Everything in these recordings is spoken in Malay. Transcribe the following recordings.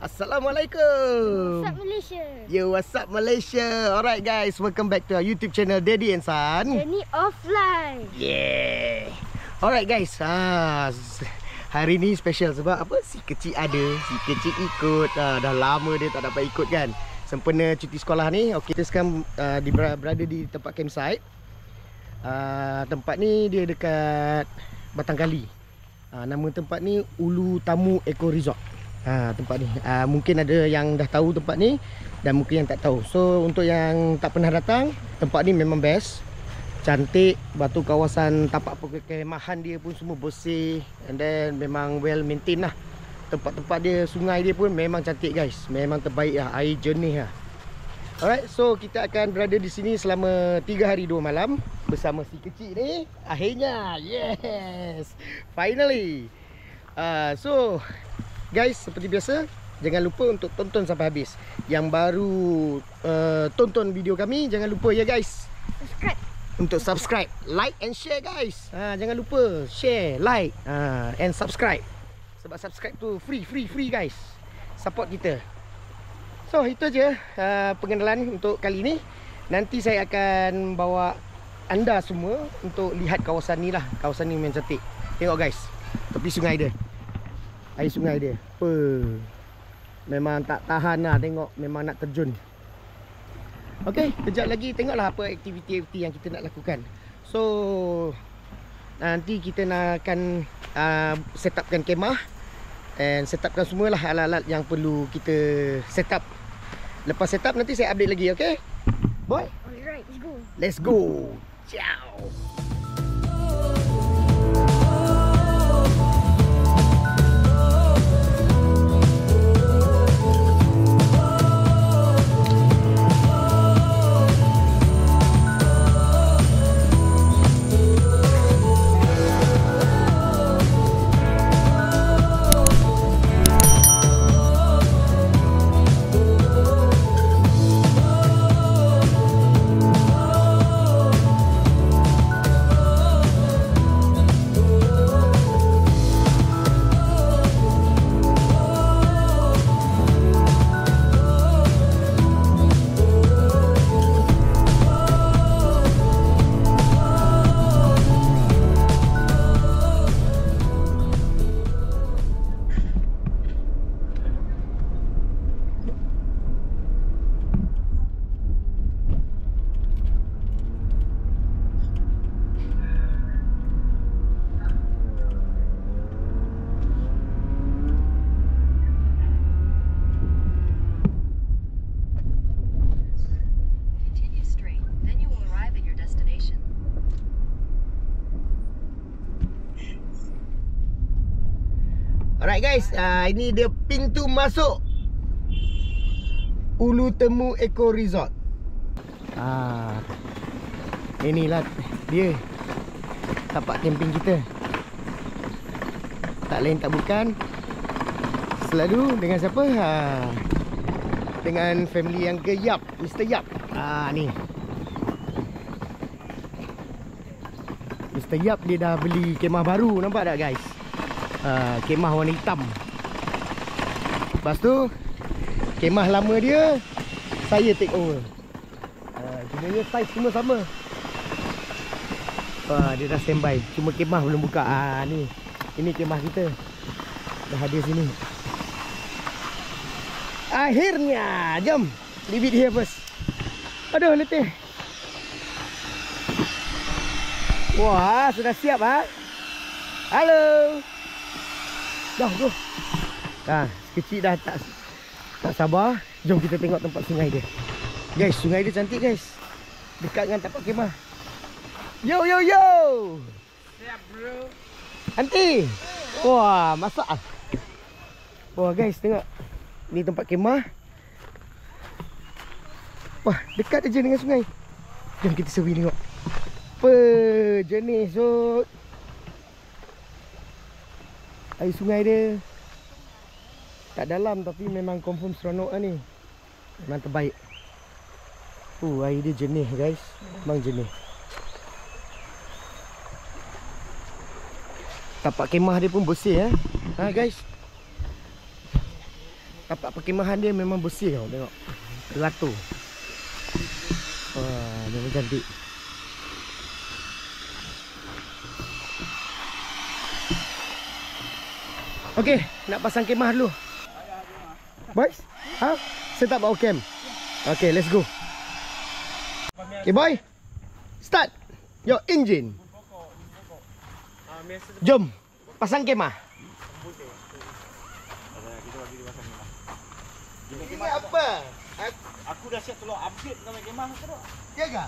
Assalamualaikum. What's up Malaysia? Yo, what's up Malaysia? Alright guys, welcome back to our YouTube channel Daddy and Son. Journey of life. Yeah. Alright guys, hari ni special sebab apa? Si kecil ada, si kecil ikut. Dah lama dia tak dapat ikut kan. Sempena cuti sekolah ni. Okay, kita sekarang berada di tempat campsite. Tempat ni dia dekat Batanghali. Nama tempat ni Ulu Tamu Eco Resort. Tempat ni mungkin ada yang dah tahu tempat ni dan mungkin yang tak tahu. So untuk yang tak pernah datang, tempat ni memang best. Cantik, batu kawasan tapak perkemahan dia pun semua bersih, and then memang well maintain lah. Tempat-tempat dia, sungai dia pun memang cantik guys. Memang terbaik lah, air jernih lah. Alright, so kita akan berada di sini selama 3 hari 2 malam bersama si kecil ni. Akhirnya, yes, finally. So guys, seperti biasa, jangan lupa untuk tonton sampai habis. Yang baru tonton video kami, jangan lupa ya guys, untuk subscribe, like and share guys. Jangan lupa share, like and subscribe. Sebab subscribe tu free guys. Support kita. So itu je pengenalan untuk kali ni. Nanti saya akan bawa anda semua untuk lihat kawasan ni lah. Kawasan ni memang cantik. Tengok guys, tepi sungai dia, air sungai dia. Memang tak tahan lah tengok. Memang nak terjun. Okay, kejap lagi tengoklah apa aktiviti-aktiviti yang kita nak lakukan. So nanti kita akan set upkan kemah and set upkan semualah alat-alat yang perlu kita set up. Lepas set up nanti saya update lagi, okay? Boy? Alright, let's go. Let's go. Ciao. Alright guys, ini dia pintu masuk Ulu Tamu Eco Resort. Inilah dia tapak camping kita. Tak lain tak bukan, selalu dengan siapa? Dengan family yang ke Yap, Mr. Yap. Ni Mr. Yap, dia dah beli kemah baru, nampak tak guys? Kemah warna hitam. Lepas tu kemah lama dia saya take over. Sebenarnya saiz semua sama. Dia dah standby, cuma kemah belum buka. Ini kemah kita dah ada sini. Akhirnya, jom leave it here first. Aduh, letih. Wah, sudah siap Halo. Dah, go. Kecil dah tak sabar. Jom kita tengok tempat sungai dia. Guys, sungai dia cantik guys. Dekat dengan tapak kemah. Yo. Siap bro. Aunty. Wah, masak. Wah guys, tengok. Ni tempat kemah. Wah, dekat aja dengan sungai. Jom kita survey tengok. Jernih sot. Air sungai dia tak dalam tapi memang confirm seronok lah ni. Memang terbaik. Air dia jernih guys. Memang jernih. Tapak kemah dia pun bersih guys. Tapak perkemahan dia memang bersih tau. Tengok. Teratur. Wah, memang cantik. Okey, nak pasang kemah dulu. Boys, set up our camp. Okay, let's go. Okay, boy. Start your engine. Jom, pasang kemah. Ini apa? Aku dah siap tolong upgrade dengan kemah tu. Ya ke?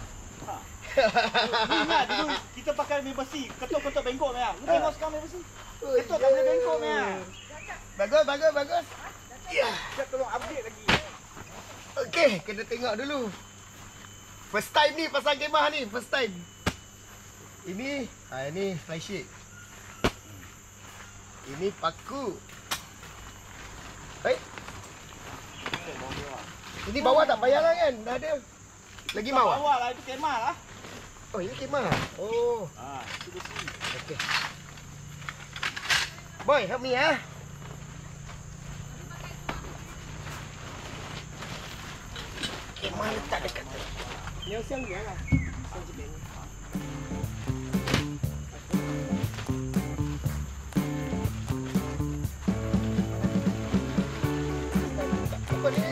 Ingat dulu kita pakai mesin besi, ketuk-ketuk bengkok meh. Lu tengok sekarang mesin besi. Ketuk tak boleh bengkok meh. Bagus, bagus, bagus. Ya, Siap tolong upgrade lagi. okey, kena tengok dulu. First time ni pasang kemah ni, first time. Ini flysheet. Ini paku. Baik. Ini bawah tak payah lah kan? Dah ada. Lagi bawah. Bawah lah itu kemah lah. Oh, ini kemah. Oh, Itu besi. okey. Boy, help me ah. Kemah letak dekat tu. Ni siang dia lah. Siang je ni. Apa ni?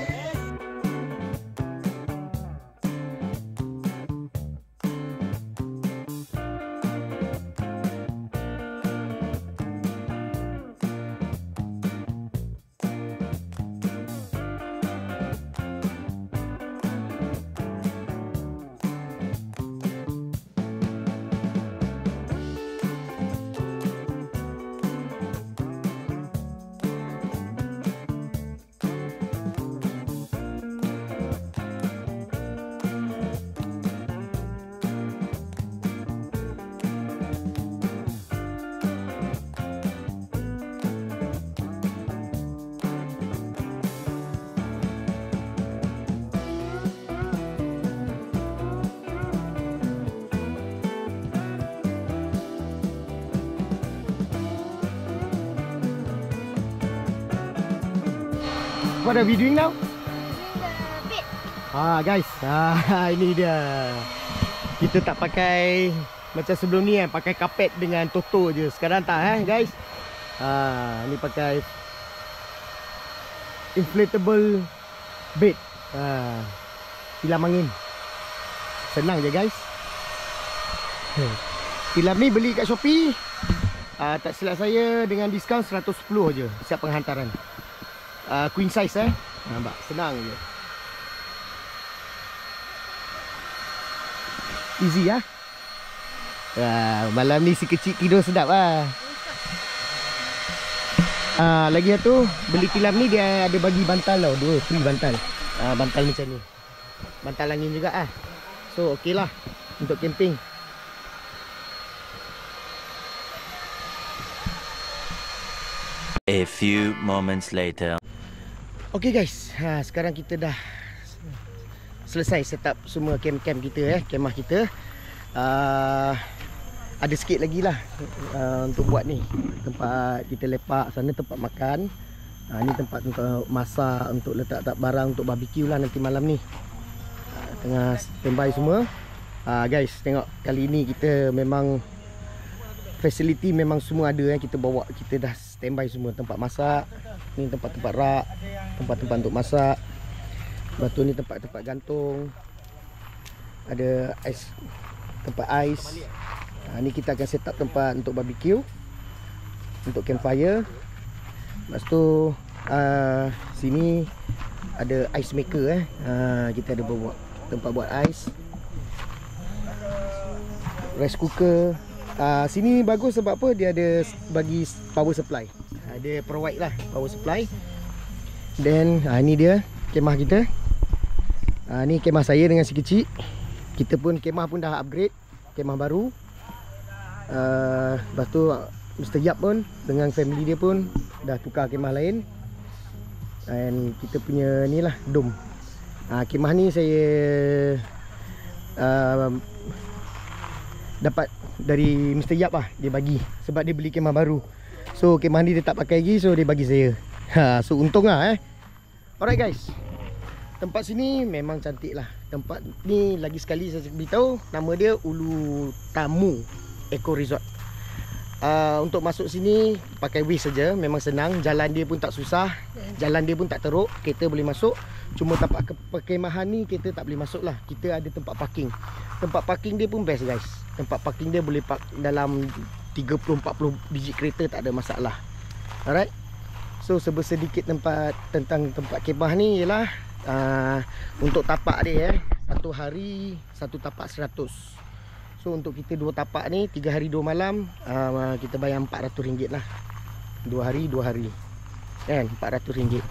What are we doing now? The bed. Guys, ini dia. Kita tak pakai macam sebelum ni kan, pakai kapet dengan toto je. Sekarang tak guys. Ni pakai inflatable bed. Tilam angin. Senang je guys. Tilam ni beli kat Shopee. Tak silap saya dengan diskaun 110 je siap penghantaran. Queen size nampak senang je. Easy malam ni si kecil tidur sedap lagi satu beli tilam ni dia ada bagi bantal tau, 2 free bantal. Bantal macam ni. Bantal angin juga So okey lah untuk camping. A few moments later. Okay guys, sekarang kita dah selesai set up semua camp-camp kita kemah kita. Ada sikit lagi lah untuk buat ni. Tempat kita lepak, sana tempat makan. Ni tempat untuk masak, untuk letak barang untuk barbecue lah nanti malam ni. Tengah standby semua. Guys, tengok kali ni kita memang facility memang semua ada kita bawa, kita dah standby semua. Tempat masak, ni tempat-tempat rak, tempat-tempat untuk masak. Lepas tu ni tempat-tempat gantung. Ada ais, tempat ais. Ni kita akan set up tempat untuk barbecue, untuk campfire. Lepas tu sini ada ice maker kita ada buat tempat buat ais. Rice cooker. Sini bagus sebab apa? Dia ada bagi power supply. Dia provide lah power supply. Then ni dia kemah kita. Ni kemah saya dengan si kecil. Kita pun kemah pun dah upgrade, kemah baru. Lepas tu Mr. Yap pun dengan family dia pun dah tukar kemah lain. Dan kita punya ni lah dom. Kemah ni saya dapat dari Mr. Yap lah. Dia bagi sebab dia beli kemah baru. So kemah ni dia tak pakai lagi, so dia bagi saya. So untung lah Alright guys, tempat sini memang cantik lah. Tempat ni lagi sekali saya beritahu, nama dia Ulu Tamu Eco Resort. Untuk masuk sini pakai Waze saja, memang senang. Jalan dia pun tak susah, jalan dia pun tak teruk, kereta boleh masuk. Cuma tempat perkemahan ni kereta tak boleh masuk lah. Kita ada tempat parking. Tempat parking dia pun best guys. Tempat parking dia boleh park dalam 30-40 biji kereta, tak ada masalah. Alright. So sebersedikit tempat tentang tempat kemah ni ialah untuk tapak dia satu hari satu tapak 100. So untuk kita 2 tapak ni 3 hari 2 malam, kita bayar RM400 lah. 2 hari 2 hari kan, RM400.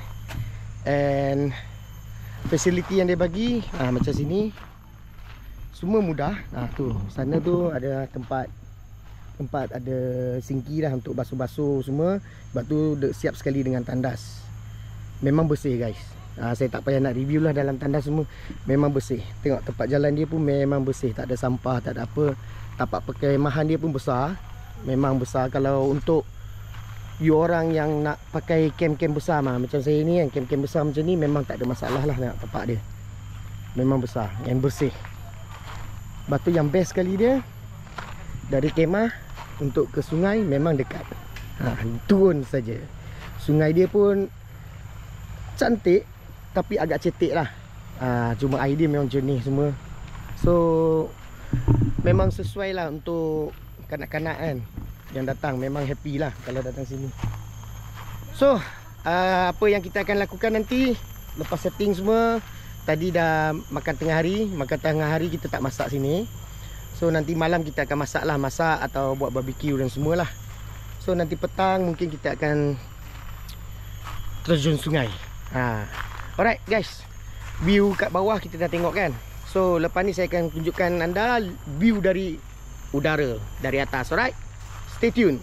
And facility yang dia bagi macam sini semua mudah. Tu sana tu ada tempat ada sinki lah untuk basuh-basuh semua. Lepas tu siap sekali dengan tandas. Memang bersih guys. Saya tak payah nak review lah dalam tandas semua. Memang bersih. Tengok tempat jalan dia pun memang bersih. Tak ada sampah, tak ada apa. Tapak perkemahan dia pun besar. Memang besar. Kalau untuk you orang yang nak pakai kem-kem besar macam saya ni kan, kem-kem besar macam ni, memang tak ada masalah lah nak tapak dia. Memang besar and bersih. Lepas tu yang best sekali dia, dari kemah untuk ke sungai memang dekat. Turun saja. Sungai dia pun cantik tapi agak cetek lah. Cuma air dia memang jernih semua. So memang sesuai lah untuk kanak-kanak kan yang datang. Memang happy lah kalau datang sini. So apa yang kita akan lakukan nanti, lepas setting semua, tadi dah makan tengah hari. Makan tengah hari kita tak masak sini. So nanti malam kita akan masak lah. Masak atau buat barbecue dan semualah. So nanti petang mungkin kita akan terjun sungai. Alright guys, view kat bawah kita dah tengok kan. So lepas ni saya akan tunjukkan anda view dari udara, dari atas. Alright, stay tune.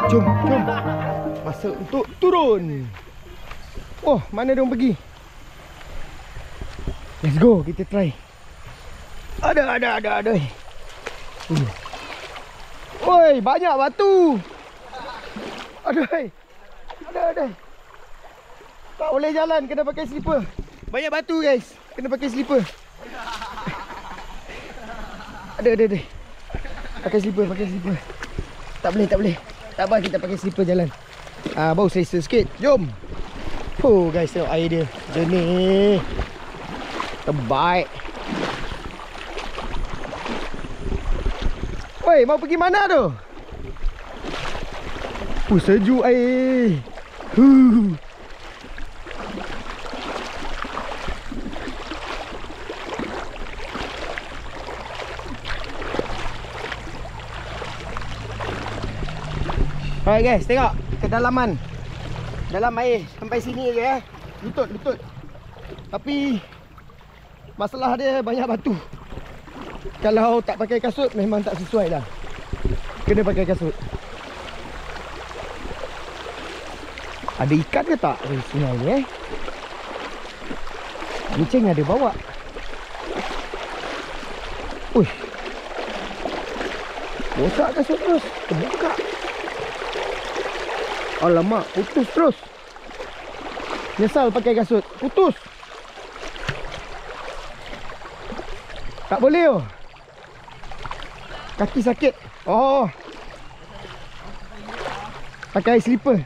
Jom. Masa untuk turun. Oh, mana dia orang pergi? Let's go, kita try. Ada. Oi, banyak batu. Ada. Tak boleh jalan, kena pakai slipper. Banyak batu guys, kena pakai slipper. Ada. Pakai slipper. Tak boleh. Tak apa, kita pakai slipper jalan. Bau selesa sikit. Jom. Oh guys, tengok air dia. Jernih. Terbaik. Woi, mau pergi mana tu? Sejuk air. Alright guys, tengok kedalaman dalam air sampai sini je lutut. Tapi masalah dia banyak batu. Kalau tak pakai kasut memang tak sesuai dah. Kena pakai kasut. Ada ikan ke tak di sungai ni Kucing ada bawa. Uish. Bosak kasut terus. Terbuka. Alamak, putus terus. Nyesal pakai kasut. Putus. Tak boleh oh. Kaki sakit. Oh. Pakai slipper.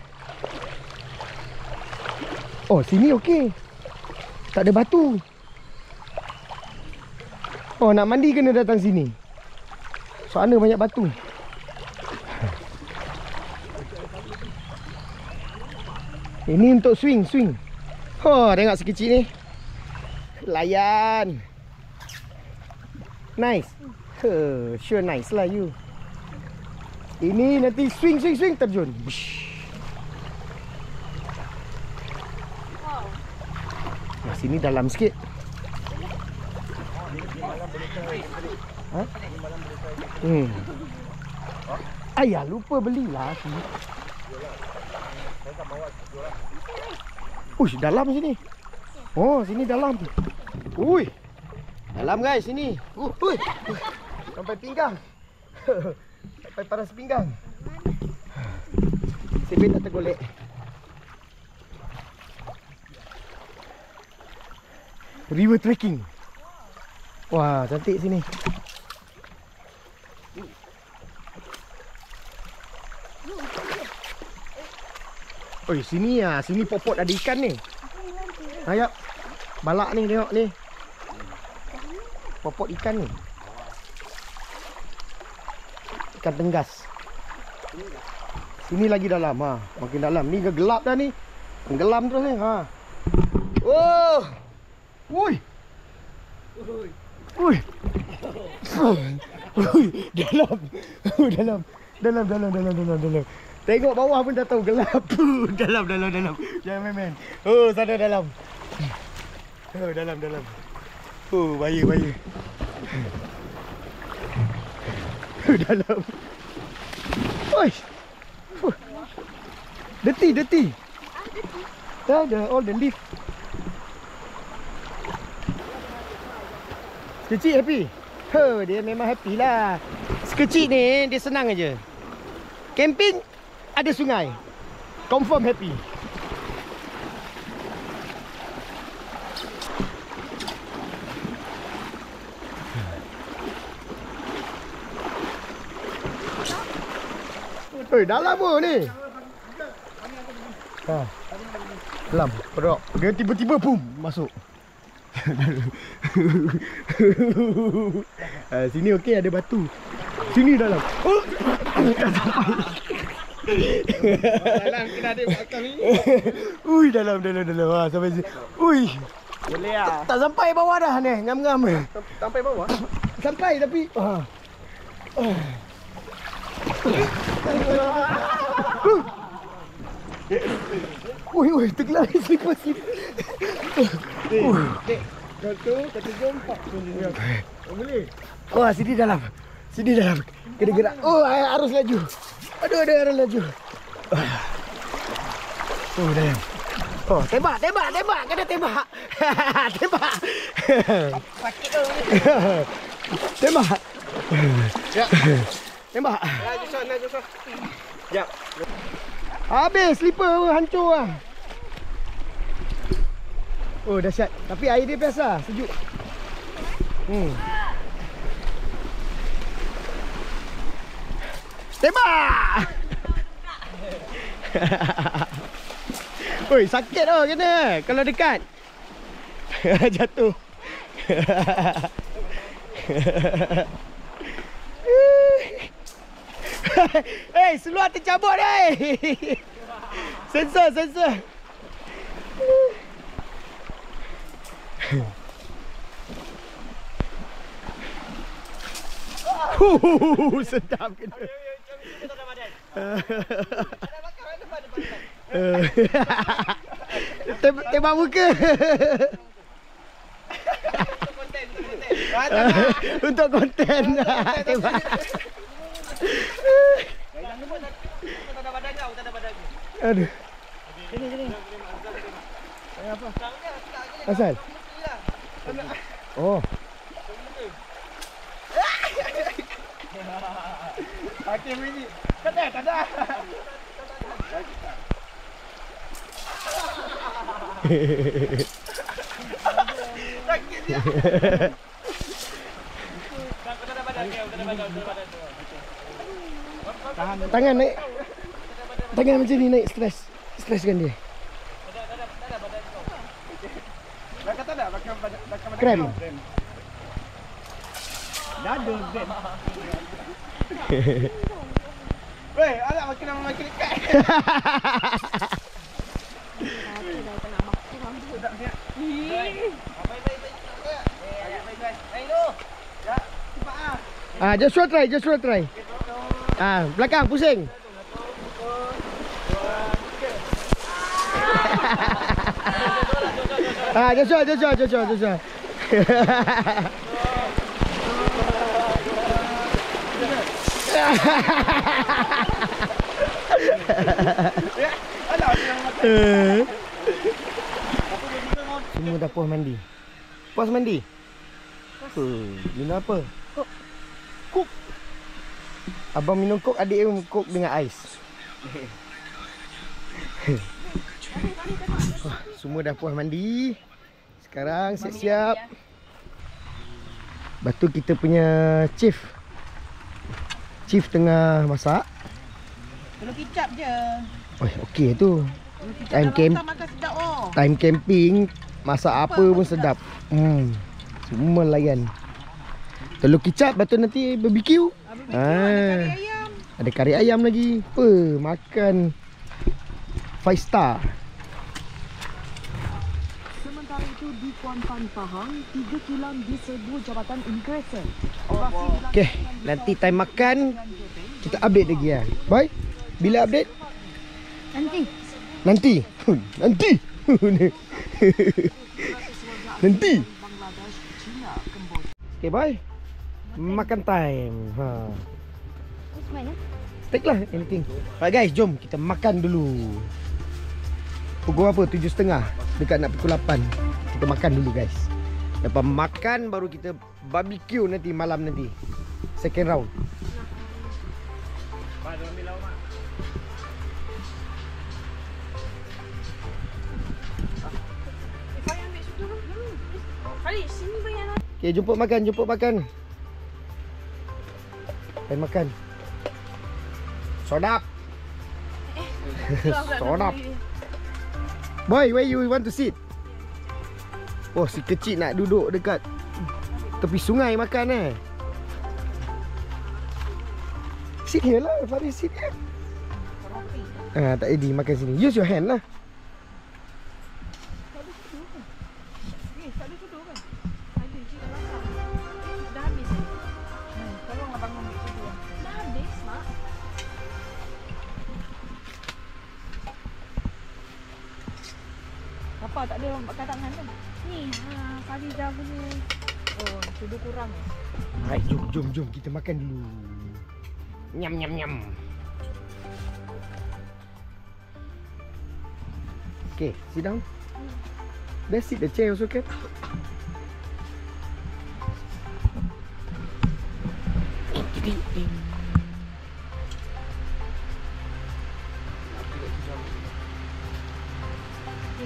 Oh, sini okey. Tak ada batu. Oh, nak mandi kena datang sini. Sana banyak batu. Ini untuk swing. Oh, tengok si kecil ni. Layan. Nice. Sure nice lah you. Ini nanti swing terjun. Nah, sini dalam sikit. Ha? Ayah lupa belilah sini. Uish, dalam sini. Oh, sini dalam. Ui. Dalam guys sini. Ui. Sampai pinggang. Sampai paras pinggang. Sipit tak tergolek. River trekking. Wah, cantik sini. Oi, sini ah, sini popot ada ikan ni. Ayap. Balak ni, tengok ni. Popot ikan ni. Ikan tenggas. Sini lagi dalam ha. Makin dalam. Ni gelap dah ni. Tenggelam terus ni ha. Oh. Woi. Woi. Dalam. Tengok bawah pun dah tahu gelap. Dalam. Jangan main-main. Oh, sana dalam. Oh, dalam. Oh, bahaya. Dalam. Oi. Dirty. Dah all the leaf. Kecil happy. Dia memang happy lah. Sekecil ni dia senang aja. Camping ada sungai. Confirm happy. Dalam pun ni. Dalam. Perok. Dia tiba-tiba pum masuk. Sini okey ada batu. Sini dalam. Oh. Dalam kena ada belakang ni. Ui dalam. Sampai sini. Ui. Boleh ah. Tak sampai bawah dah ni, ngam-ngam. Sampai bawah? Sampai tapi Ui, tergelari slipper sini. Kata jom 4. Boleh. Wah, sini dalam. Kena gerak. Oh, arus laju. Aduh, ada arus laju. Oh, dah. Oh, tembak. Kena tembak. Tembak. Sakit tu. Tembak. Ya. Tembak. Laju Son. Jap. Habis slipper hancur lah. Oh, dahsyat. Tapi air dia biasa, sejuk. Tembak! Oi, sakit tau kena kalau dekat. Jatuh. Hey, seluar tercabut dah. Sensor. Sedap kena. Tembak muka. Untuk konten. Tembak. Aduh. Sini. Apa? Asal? Oh. Hakim ini. Tak ada. Sakit dia. Tangan naik. Tangan macam ni naik Streskan dia. Belakang tak ada? Belakang Krem. Dah ada krem. Weh, alah makin dekat. Joshua try. Belakang pusing. Joshua. Semua dah puas mandi. Puas mandi? Minum apa? Kok. Abang minum kok, adik minum kok dengan ais. Semua dah puas mandi. Sekarang siap-siap. Lepas tu kita punya chief tengah masak. Telur kicap je. Oh, okey tu. Time camping, masak apa pun sedap. Semua layan. Telur kicap, lepas tu nanti BBQ. Ada kari ayam lagi. Apa? Makan 5 star. Sementara itu di Kuantan, Pahang, 3 kilang diserbu Jabatan Imigresen. Okey, nanti time makan kita update lagi ya. Bye. Bila update? Nanti. Nanti. Okay, bye. Makan time. Mana? Steak lah, anything. Alright guys, jom kita makan dulu. Pukul apa? 7.30. Dekat nak pukul 8. Kita makan dulu guys. Lepas makan baru kita barbecue nanti malam nanti. Second round. Okay, jemput makan. Time makan. Sodap. Sodap. Boy, where you want to sit? Oh, si kecil nak duduk dekat tepi sungai makan Sit here lah, Faris, sit here. Tak jadi makan sini. Use your hand lah. Apa tak ada makan tangan kan? Ni, Fariza punya. Oh, sudu kurang. Alright, jom kita makan dulu. Nyam. Okay, sit down. Let's sit the chair also can.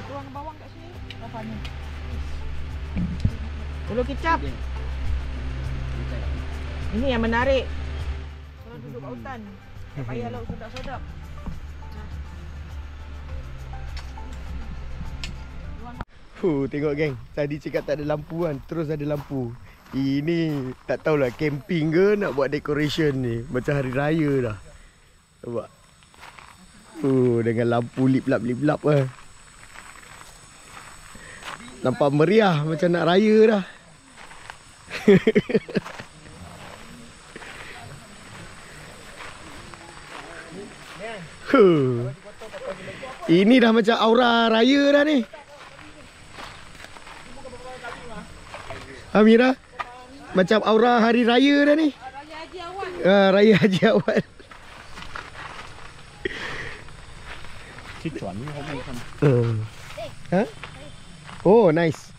Tuang bawang kat sini. Apanya? Telur kicap. Ini yang menarik. Kalau duduk kat hutan, tak payah lauk sedap-sedap. Tengok geng. Tadi cakap tak ada lampu kan. Terus ada lampu. Ini tak tahulah camping ke nak buat decoration ni. Macam hari raya dah. Nampak? Dengan lampu lip-lap kan. Nampak meriah macam nak raya dah. Ini dah macam aura raya dah ni. Amira, macam aura hari raya dah ni. Raya Haji Awal. Raya Haji Awal. Sichuan ni hobi kan. Ha? Oh, nice.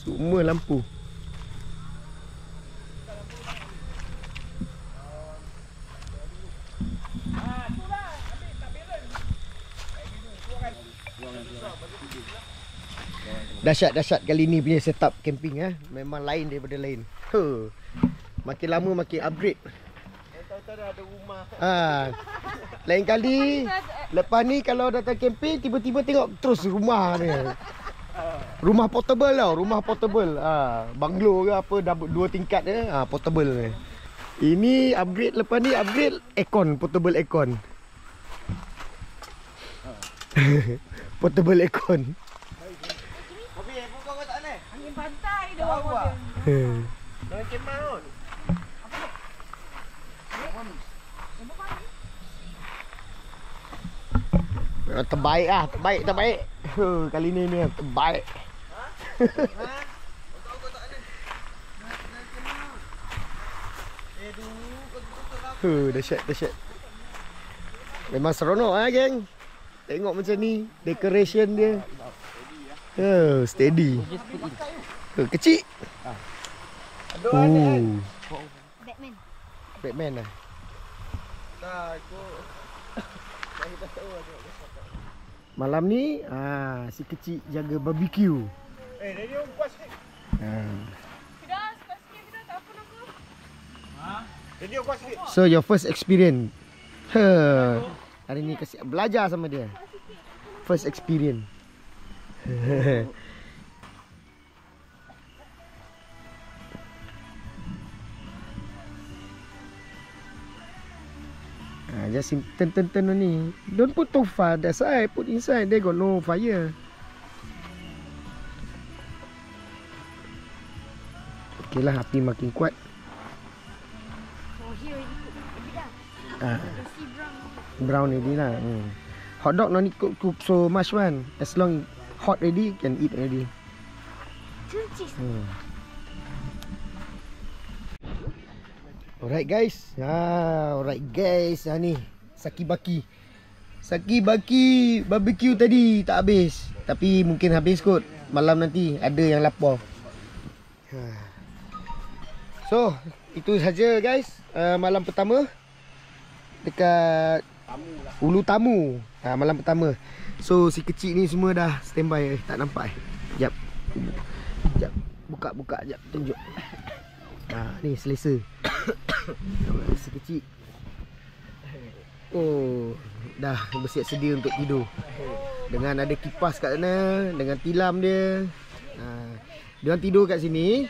Semua lampu. Dahsyat kali ni punya setup camping memang lain daripada lain. Makin lama makin upgrade. Tahu-tahu ada rumah. Lain kali lepas ni kalau datang camping tiba-tiba tengok terus rumah ni. Rumah portable tau, rumah portable. Banglo ke apa, 2 tingkat je, portable ni. Ini upgrade, lepas ni upgrade aircon, portable aircon. Portable aircon. Hobi buka kau tak ni? Angin pantai dia Tahu orang ah. dia. Jangan kemah kot. Terbaik lah, terbaik. Kali ni terbaik. Dahsyat. Memang seronok geng. Tengok macam ni, decoration dia. Steady. Kecil. Batman lah. Malam ni si kecil jaga barbecue. Dia kuat sikit. Fidah, suka sikit Fidah, tak apa aku. Dia kuat sikit. So your first experience. Hari ni kasi belajar sama dia. First experience. Just turn ni. Don't put too far that side. Put inside. They got no fire. Okay lah, api makin kuat. Oh, here already cook. Ah, You see brown brown. already lah. Hot dog no need cook so much one. As long hot already can eat already. Two cheese. Alright guys. Ni Saki-baki barbecue tadi tak habis. Tapi mungkin habis kot. Malam nanti ada yang lapar. So, itu saja guys. Malam pertama dekat Ulu Tamu. Malam pertama. So, si kecil ni semua dah standby. Tak nampak Jap. Buka jap tunjuk. Ni selesa. Si kecil. Oh, dah bersiap sedia untuk tidur. Dengan ada kipas kat sana, dengan tilam dia. Dia orang tidur kat sini.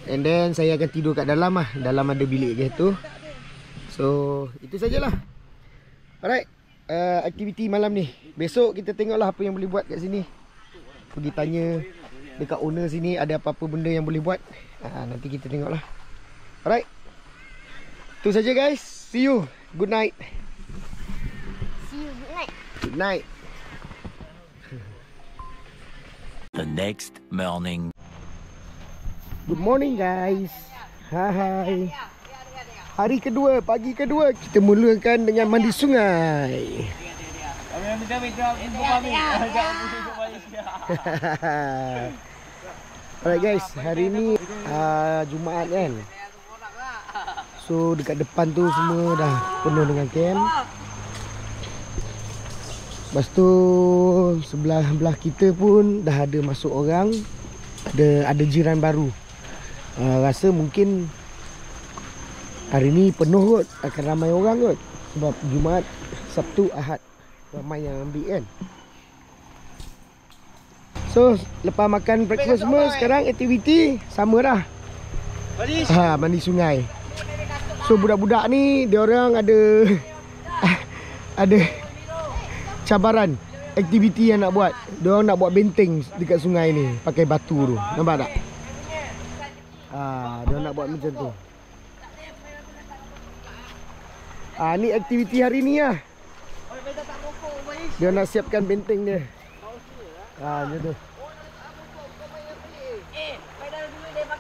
And then saya akan tidur kat dalam lah. Dalam ada bilik guys tu. So, itu sajalah. Alright. Aktiviti malam ni. Besok kita tengoklah apa yang boleh buat kat sini. Pergi tanya dekat owner sini ada apa-apa benda yang boleh buat. Nanti kita tengoklah. Alright. Itu saja guys. See you. Good night. See you. Good night. Good night. The next morning. Good morning guys. Hai. Hari kedua, pagi kedua kita mulakan dengan mandi sungai. Alright guys, hari ni Jumaat kan. So dekat depan tu semua dah penuh dengan camp. Lepas tu sebelah kita pun dah ada masuk orang. Ada jiran baru. Rasa mungkin hari ni penuh kot, akan ramai orang kot. Sebab Jumaat, Sabtu, Ahad ramai yang ambil kan. So lepas makan breakfast semua, sekarang aktiviti sama dah. Mandi sungai. So budak-budak ni diorang ada ada cabaran aktiviti yang nak buat. Diorang nak buat benteng dekat sungai ni pakai batu tu. Nampak tak? Diorang nak buat macam tu. Ni aktiviti hari ni lah. Dia nak siapkan benteng dia. Macam tu.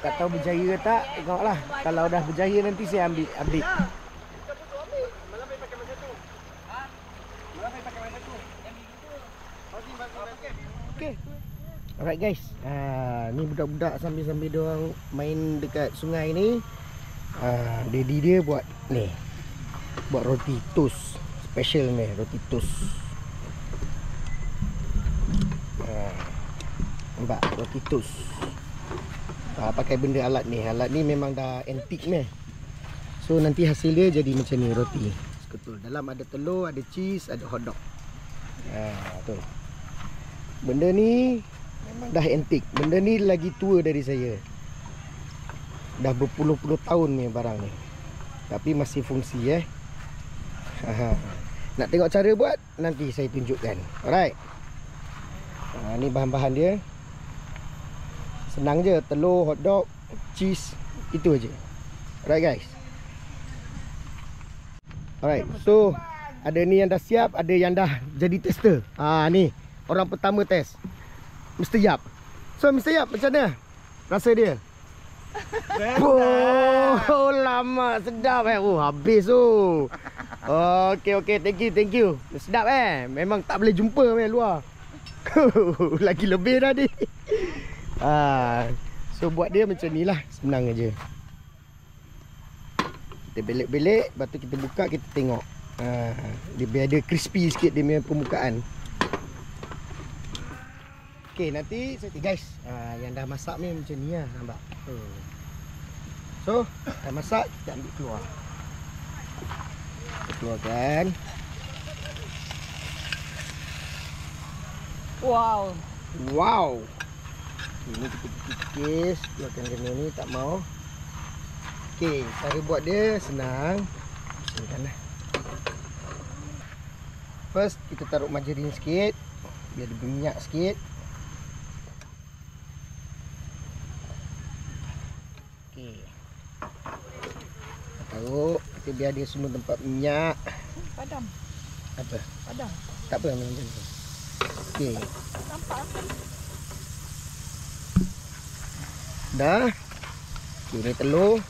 Tak tahu berjaya ke tak, tengoklah. Kalau dah berjaya nanti saya ambil update. Okay. Alright guys. Ni budak-budak sambil-sambil diorang main dekat sungai ni. Daddy dia buat ni. Buat roti toast. Special ni, roti toast. Nampak roti toast. Pakai benda alat ni. Alat ni memang dah antik ni. So nanti hasil dia jadi macam ni roti. Betul. Dalam ada telur, ada cheese, ada hotdog. Betul. Benda ni memang dah antik. Benda ni lagi tua dari saya. Dah berpuluh-puluh tahun ni barang ni. Tapi masih fungsi Nak tengok cara buat, nanti saya tunjukkan. Alright. Ni bahan-bahan dia. Senang je, telur, hotdog, cheese, itu aja. Alright guys. Alright, so ada ni yang dah siap, ada yang dah jadi tester. Ni orang pertama test, Mr. Yap. So Mr. Yap, macam mana rasa dia? Lama, sedap habis tu. Okay, thank you. Sedap memang tak boleh jumpa luar. Lagi lebih dah ni. So buat dia macam ni lah. Senang aja. Kita belek-belek, lepas tu kita buka, kita tengok. Dia biar ada crispy sikit dia punya permukaan. Okay, nanti guys, yang dah masak ni macam ni lah, nampak. So dah masak, kita ambil keluar. Kita keluarkan. Wow. Ini kita kikis, keluarkan kena ni, tak mau. Okay, cara buat dia senang. Bismillah. First kita taruh margarin sikit, biar dia berminyak sikit. Okay, kita taruh, kita biar dia semua tempat minyak. Padam. Apa? Padam. Tak apa, macam tu. Okay. Nampak. Dah. Okay, ni telur.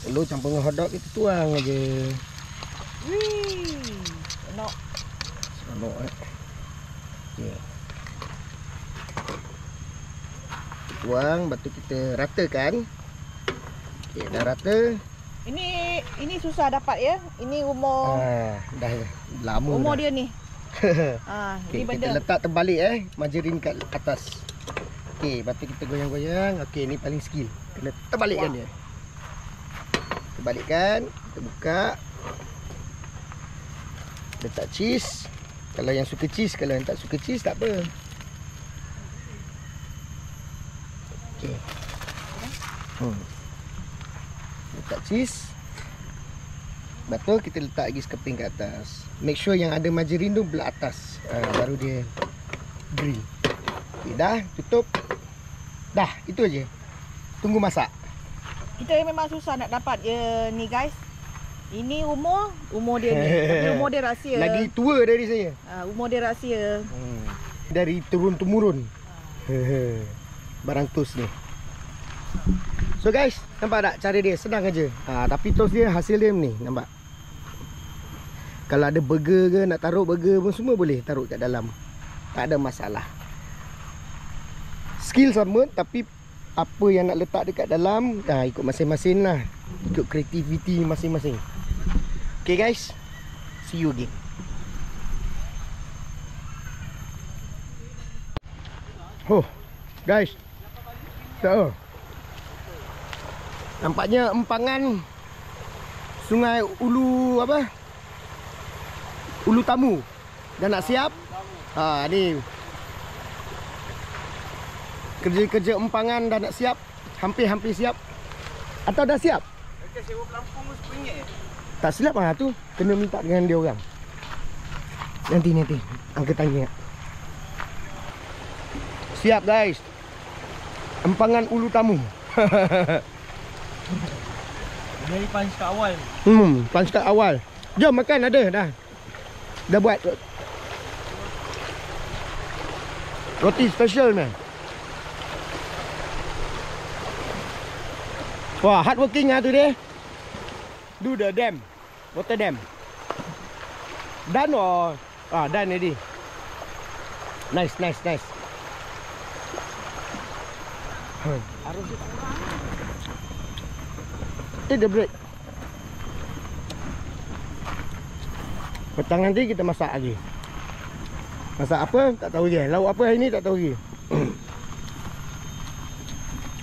Telur campur dengan hotdog, kita tuang aja. Senok. Okay. Tuang, lepas tu kita ratakan. Okay, dah rata. Ini susah dapat ya. Ini umur dah lama umur dah. dia ni. Okay, Ini benda. kita letak terbalik margarin kat atas. Okay, lepas tu kita goyang-goyang. Okay, ni paling skill. Kena terbalikkan dia. Terbalikkan, kita buka. Letak cheese. Kalau yang suka cheese, kalau yang tak suka cheese tak apa. Okay. Letak cheese. Lepas tu kita letak lagi sekeping kat atas. Make sure yang ada margarin tu belah atas. Baru dia grill. Okay, dah, tutup. Dah, itu aja. Tunggu masak. Kita memang susah nak dapat ni guys. Ini umur dia ni. Tapi umur dia rahsia. Lagi tua dari saya. Umur dia rahsia. Dari turun-temurun. Barang toast ni. So guys, nampak tak cara dia? Senang aja. Tapi toast dia, hasil dia ni, nampak? Kalau ada burger ke, nak taruh burger pun semua boleh taruh kat dalam. Tak ada masalah. Skill sama, tapi apa yang nak letak dekat dalam, ikut masing-masing lah. Ikut kreativiti masing-masing. Okay guys, see you again. Oh, guys. So, nampaknya empangan Sungai Ulu apa? Ulu Tamu dah nak siap. Ni kerja-kerja empangan dah nak siap. Hampir-hampir siap. Atau dah siap? Mereka sewa pelampung RM10. Tak silap tu. Kena minta dengan dia orang. Nanti Angka tanya. Siap guys. Empangan Ulu Tamu. Dari punch kat awal. Punch kat awal. Jom makan, ada dah. Dah buat roti special ni. Wah, hard working tu dia. Do the dam. Water dam. Done or? Done already. Nice. Harus take the break. Petang nanti kita masak lagi. Masak apa? Tak tahu je. Lauk apa hari ni tak tahu lagi.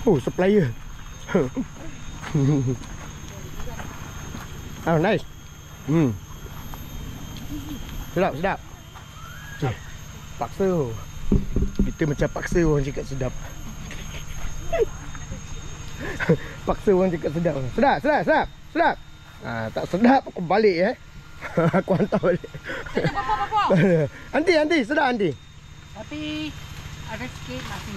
Oh, supplier. Oh, nice. Sedap. Paksa. Kita macam paksa orang cakap sedap. Paksa orang cakap sedap. Sedap. Tak sedap aku balik aku hantar balik. Nanti sedap nanti. Tapi ada sikit masin.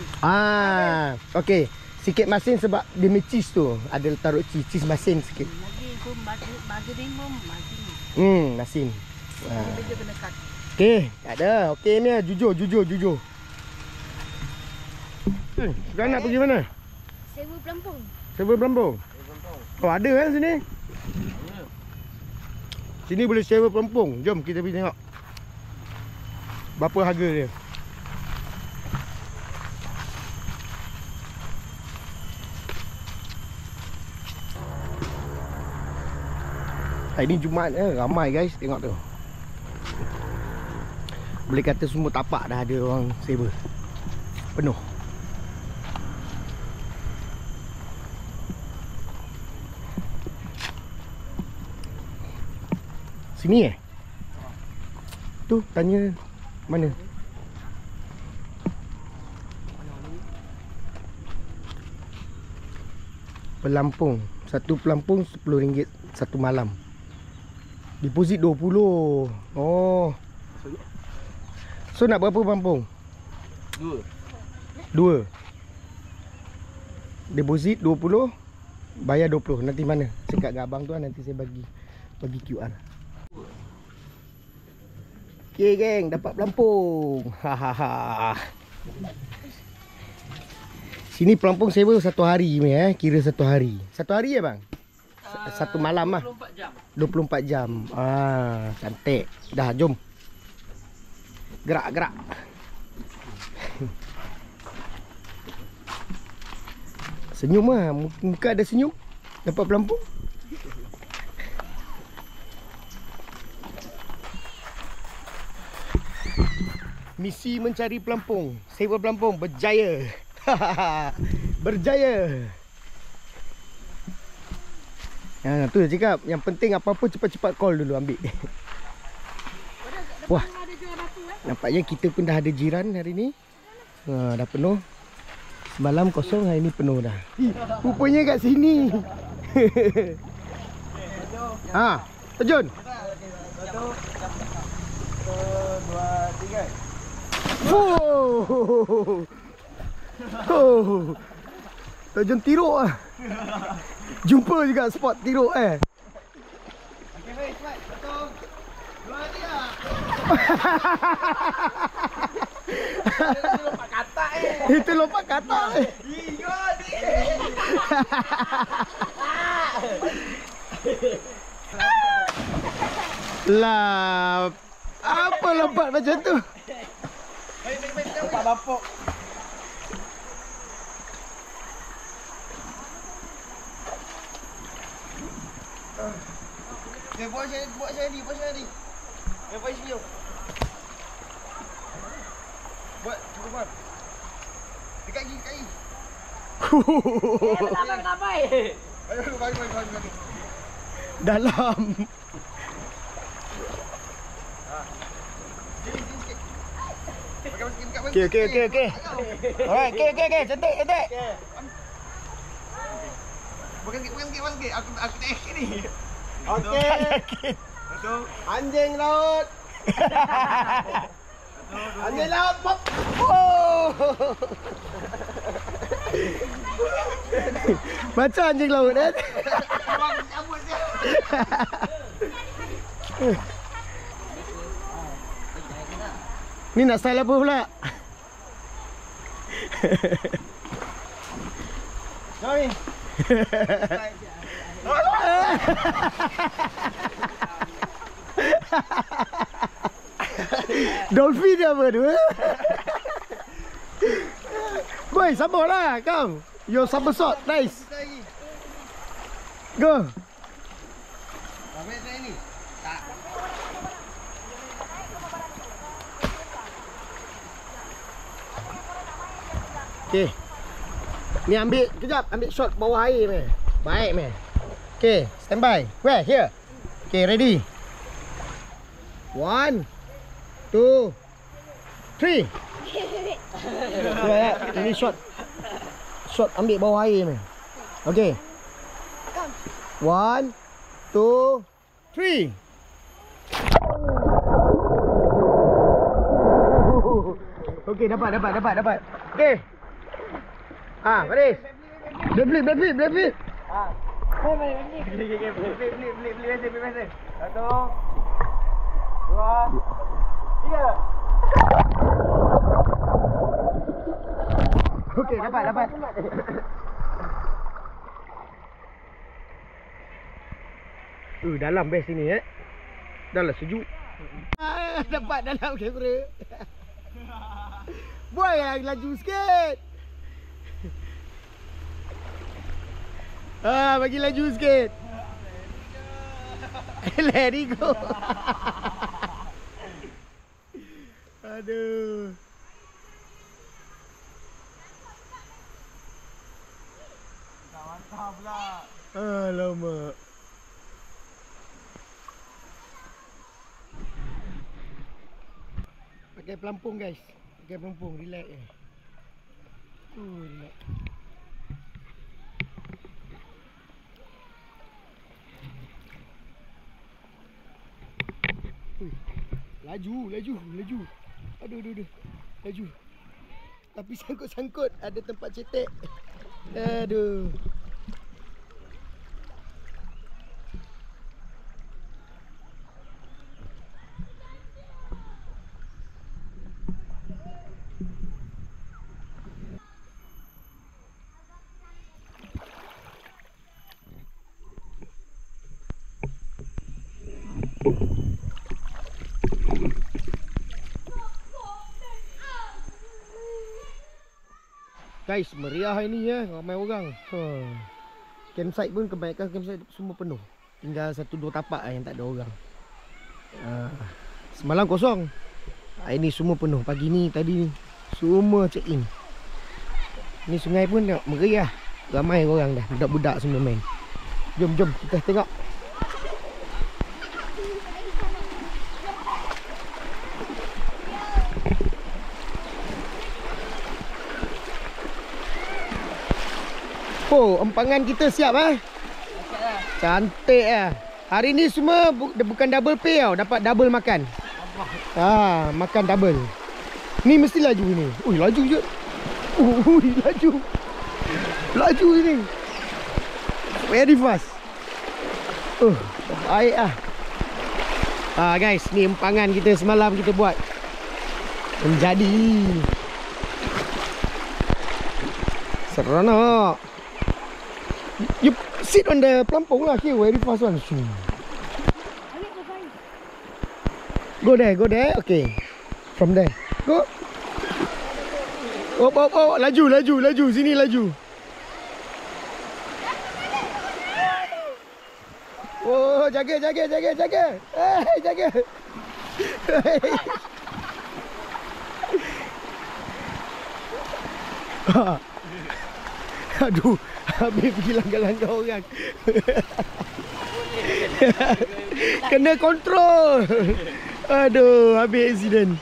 Okey. Sikit masin sebab dia cheese tu. Ada taruh cheese masin sikit. Lagi tu margarin pun masin. Masin. Dia kena cut. Okey, tak ada. Okey ni jujur. Sekarang nak pergi mana? Sewa pelampung. Sewa pelampung. Oh, ada kan sini? Sini boleh sewa pelampung. Jom kita pergi tengok. Berapa harga dia? Hari ni Jumaat ramai guys, tengok tu. Boleh kata semua tapak dah ada orang sewa. Penuh. Sini tu tanya mana? Pelampung. Satu pelampung RM10 satu malam. Deposit 20. Oh. So nak berapa pelampung? 2. Deposit 20, bayar 20. Nanti mana? Cakap dengan abang tu nanti saya bagi QR. Okay geng, dapat pelampung. Sini pelampung sewa 1 hari ni kira 1 hari. 1 hari bang? 1 malam lah. 24 jam. Cantik. Dah jom. Gerak. Senyum lah. Muka ada senyum. Dapat pelampung. Misi mencari pelampung, sewa pelampung berjaya. Berjaya. Tu dia cakap, yang penting apa-apa cepat-cepat call dulu ambil. Wah. Nampaknya kita pun dah ada jiran hari ni. Dah penuh. Semalam kosong, hari ni penuh dah. Rupanya kat sini. Terjun. 1, 2, 3. Terjun tiruk lah. Jumpa juga spot tiruk Okay, baik, cepat. 1, 2, 3. Itu lompat katak Iya ni. Lah, apa lompat macam tu? Bapak bapuk. Okay, buat saya ni. Buat video. Cuba buat. Dekat gigi. Kenapa? Ayo, bagi. Dalam. Sini sikit. Pakai sikit dekat bagi. Okey. Alright, okey. Cantik. Bukan sikit. Aku tak yakin ni. Okey. Betul. Anjing laut. Anjing laut. Pop. Oh. Macam anjing laut kan? Abang cabut dia. Ni nak style apa pula? Sorry. Dolphin apa tu? Boy, sabarlah kau. Your somersault, nice. Go. Habis saya ni. Tak. Okey. Ni ambil shot bawah air meh. Baik meh. Okey, standby. Where? Here. Okey, ready. 1 2 3. Ini shot ambil bawah air meh. Okey. 1 2 3. Okey, dapat. Okey. Baris. Blip. Flip. 1 2 3. Okey, dapat. Dalam best sini Dah lah sejuk. Dapat dalam kamera. Boy, laju sikit. Bagi laju sikit. Let it go. Aduh. Mantap pula. Alamak. Pakai pelampung guys. Relax je. Relax. Laju. Aduh. Laju. Tapi sangkut. Ada tempat cetek. Aduh. Guys, meriah hari ni ramai orang. Campsite pun kebanyakan campsite semua penuh. Tinggal 1-2 tapak yang tak ada orang. Semalam kosong. Hari ni semua penuh. Pagi ni, tadi ni semua check in. Ni sungai pun tengok meriah. Ramai orang dah. Budak-budak semua main. Jom kita tengok. Oh, empangan kita siap Cantik Hari ni semua bukan double pay tau. Dapat double makan. Makan double. Ni mesti laju ni. Laju je. Laju ni. Very fast. Baik guys, ni empangan kita semalam kita buat. Menjadi. Seronok. You sit on the pelampung lah. Here, very fast one. Shoo. Go there. Okay. From there. Go. Oh. Laju. Sini laju. Oh, jaga. Jaga. Aduh, habis pergi langgar-langgar orang. Kena kontrol. Aduh, habis accident.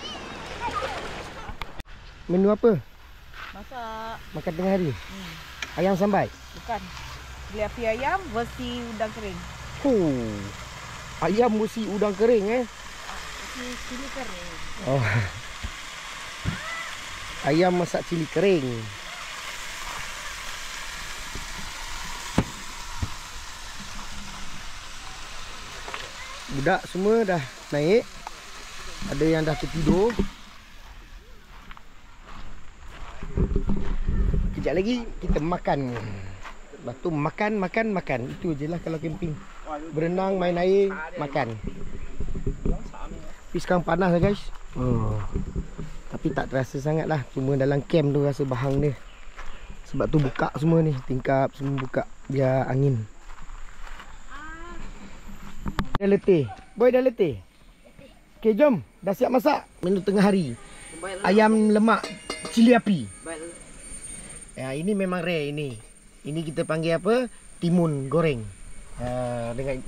Menu apa? Masak. Makan tengah hari? Ayam sambal? Bukan. Beli api ayam versi udang kering. Ayam mesti udang kering Cili kering. Oh. Ayam masak cili kering. Budak semua dah naik. Ada yang dah tertidur. Kejap lagi kita makan. Lepas tu makan. Itu je lah kalau camping. Berenang, main air, makan. Tapi sekarang panas lah guys. Tapi tak terasa sangat lah. Cuma dalam camp tu rasa bahang dia. Sebab tu buka semua ni. Tingkap semua buka. Biar angin. Dah letih. Boy dah letih. Okay, jom. Dah siap masak. Menu tengah hari. Ayam lemak cili api. Ya, ini memang rare ini. Ini kita panggil apa? Timun goreng. Dengan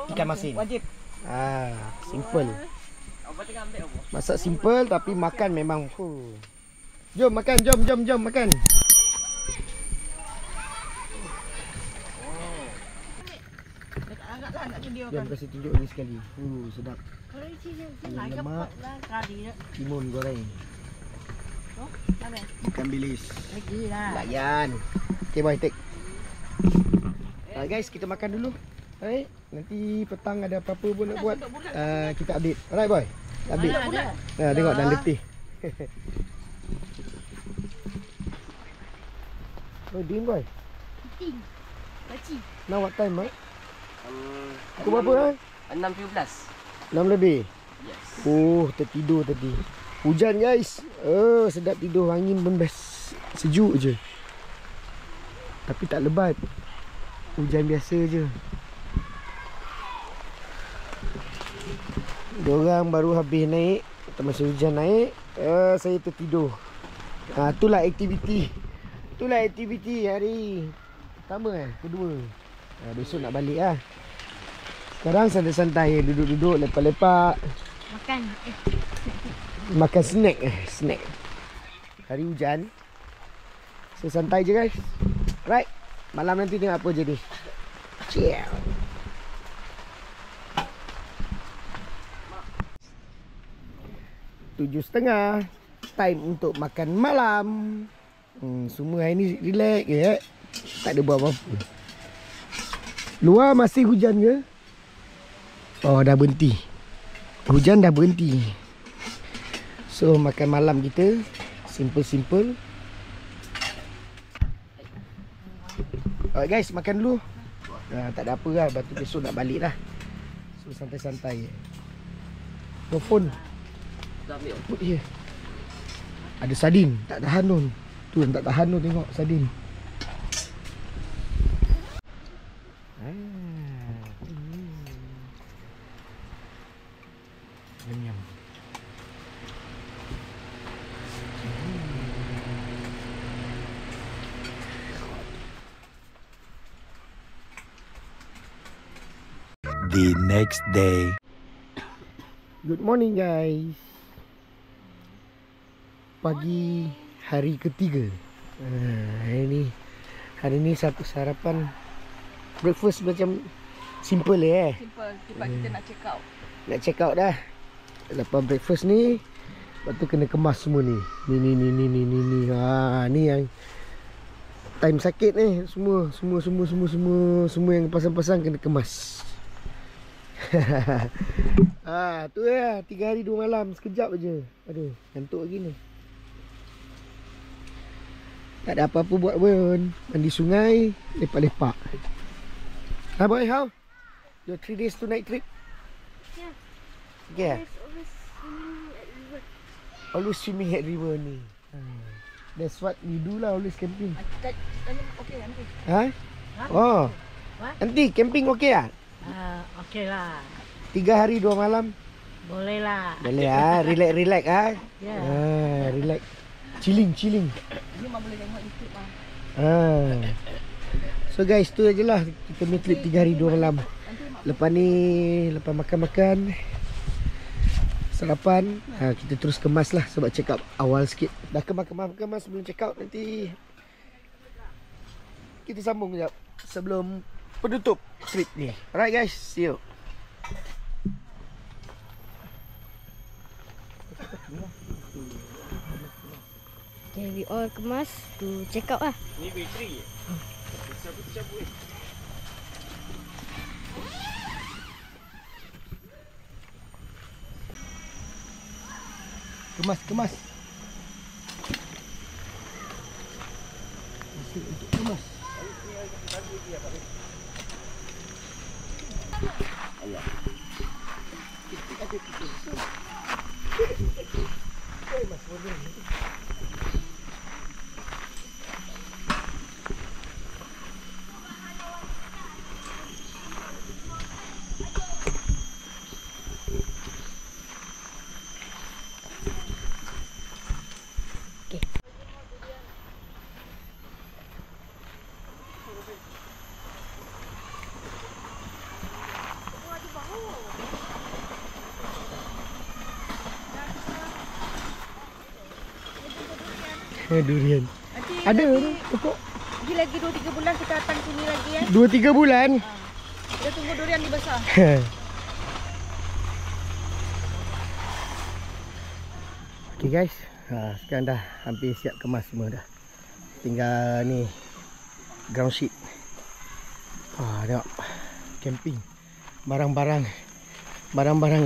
ikan masin. Wajib. Simple. Masak simple tapi makan memang Jom makan, jom makan. Angkatlah nak video Jom kan. kasih tunjuk lagi sekali. Sedap. Kalau di sini Ayam nak lemak. lah kali dah. Timun goreng. Mana? Ikan bilis. Lagi lah. Layan. Okay boy, take. Guys, kita makan dulu. Alright. Nanti petang ada apa-apa pun nak buat, kita update. Alright boy. Update. Tengok dah letih. Oh, Din boy. Ting. Baci. Now what time, Mak? Pukul berapa? 6.17. 6 lebih? Yes. Oh, tertidur tadi. Hujan guys. Sedap tidur. Angin pun best. Sejuk je. Tapi tak lebat. Hujan biasa je. Diorang baru habis naik. Masa hujan naik, saya tertidur. Itulah aktiviti. Itulah aktiviti hari pertama kedua. Besok nak balik lah. Sekarang santai-santai, duduk-duduk, lepak-lepak. Makan snack. Snack. Hari hujan. So santai je guys. Right. Malam nanti tengok apa jadi. Ciao. Tujuh setengah. Time untuk makan malam. Semua hari ni relax je. Tak ada buat apa-apa. Luar masih hujan ke? Oh, dah berhenti. Hujan dah berhenti. So makan malam kita simple. Alright guys, makan dulu. Tak ada apa lah. Lepas tu besok nak balik lah. So santai-santai. Your phone. Put here. Ada sardin. Tak tahan tu. Tu yang tak tahan tu, tengok sardin. Yum. The next day. Good morning guys. Pagi hari ketiga. Hari ni sarapan breakfast macam simple Simple. Sebab kita nak check out. Nak check out dah. Lepas breakfast ni, lepas tu kena kemas semua ni. Ni. Ni yang time sakit ni. Semua yang pasang-pasang kena kemas. Tu ya, 3 hari 2 malam sekejap aja. Aduh, ngantuk lagi ni. Tak ada apa-apa buat pun. Mandi sungai, lepak-lepak. Hi boy, how? Your 3 days 2 night trip? Yeah. Yeah. Always swimming at river. Always swimming at river ni. That's what we do lah, always camping. Okey nanti. Ha? Oh. Nanti camping okey lah? Okey lah. 3 hari 2 malam. Boleh lah. Boleh ah, relax ah. Ya. Relax. Chilling. Ini memang boleh tengok YouTube ah. So guys, tu ajalah kita punya trip 3 hari 2 malam. Lepas ni, lepas makan-makan, sarapan, kita terus kemas lah sebab check out awal sikit. Dah kemas sebelum check out, nanti kita sambung sekejap sebelum penutup trip ni. Alright guys, see you. Okay, we all kemas to check out lah. Ni bateri. Siapa tu cabut ni? Kemas. Masih untuk kemas. Durian. Ada pokok. Lagi 2-3 bulan kita datang sini lagi 2-3 bulan. Kita tunggu durian ni besar. Okay guys, sekarang dah hampir siap kemas semua dah. Tinggal ni ground sheet. Tengok camping. Barang-barang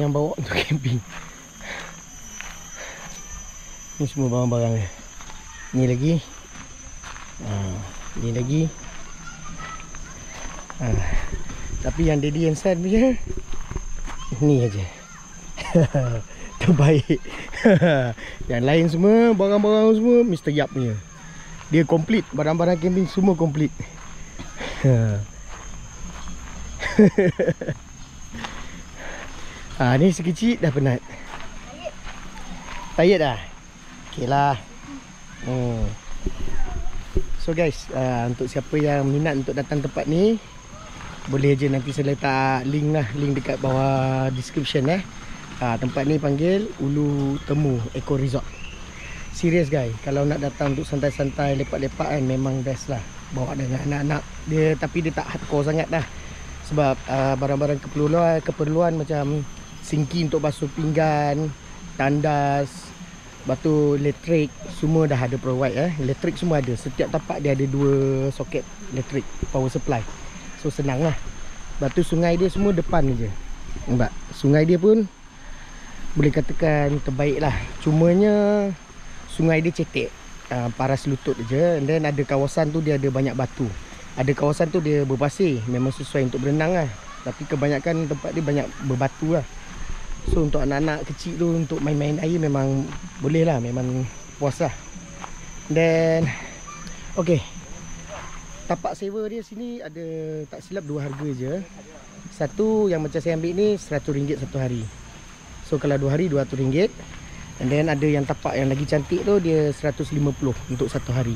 yang bawa untuk camping. Ni semua barang-barang dia. Ni lagi. Ni lagi. Tapi yang Daddy and Son punya ni aja. Terbaik. Yang lain semua, barang-barang semua Mr. Yap punya. Dia komplit, barang-barang camping semua komplit. Ni sekecil dah penat. Tired dah. Okey lah. So guys, untuk siapa yang minat untuk datang tempat ni, boleh je nanti saya letak link dekat bawah description tempat ni panggil Ulu Temu Eco Resort. Serius guys, kalau nak datang untuk santai-santai, lepak-lepak kan, memang best lah. Bawa dengan anak-anak dia, tapi dia tak hardcore sangat dah. Sebab barang-barang keperluan macam sinki untuk basuh pinggan, tandas, batu elektrik, semua dah ada provide elektrik semua ada. Setiap tapak dia ada 2 soket elektrik, power supply. So senang lah. Batu sungai dia semua depan je. Nampak? Sungai dia pun boleh katakan terbaik lah. Cumanya sungai dia cetek, paras lutut je. And then ada kawasan tu dia ada banyak batu. Ada kawasan tu dia berpasir, memang sesuai untuk berenang lah. Tapi kebanyakan tempat dia banyak berbatu lah. So untuk anak-anak kecil tu untuk main-main air memang boleh lah, memang puas lah. Then okay, tapak sewa dia sini ada tak silap 2 harga je. Satu yang macam saya ambil ni RM100 satu hari. So kalau 2 hari RM200. And then ada yang tapak yang lagi cantik tu dia RM150 untuk satu hari.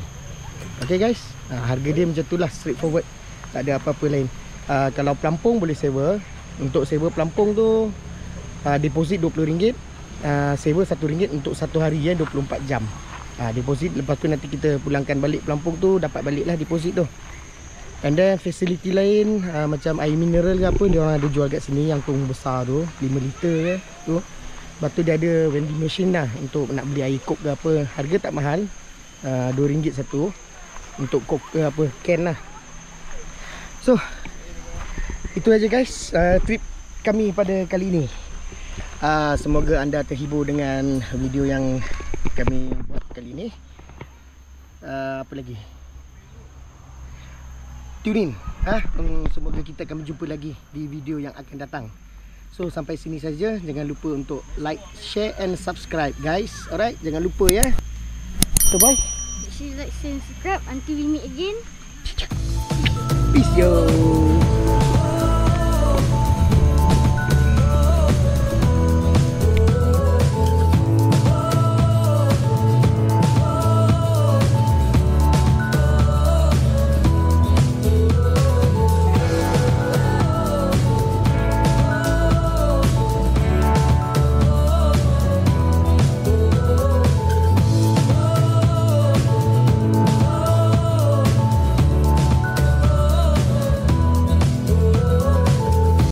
Okay guys, harga dia macam tu lah, straightforward. Tak ada apa-apa lain. Kalau pelampung boleh sewa. Untuk sewa pelampung tu deposit RM20, sewa RM1 untuk satu hari 24 jam. Deposit, lepas tu nanti kita pulangkan balik pelampung tu, dapat balik lah deposit tu. And then facility lain macam air mineral ke apa, dia orang ada jual kat sini yang tong besar tu, 5 liter ke tu. Lepas tu dia ada vending machine lah untuk nak beli air coke ke apa. Harga tak mahal, RM2 satu untuk coke ke apa, can lah. So itu aja guys, trip kami pada kali ni. Semoga anda terhibur dengan video yang kami buat kali ni. Apa lagi? Tune in. Semoga kita akan berjumpa lagi di video yang akan datang. So sampai sini saja. Jangan lupa untuk like, share and subscribe guys. Alright, jangan lupa ya. So bye. Make sure you like, share and subscribe. Until we meet again. Peace yo.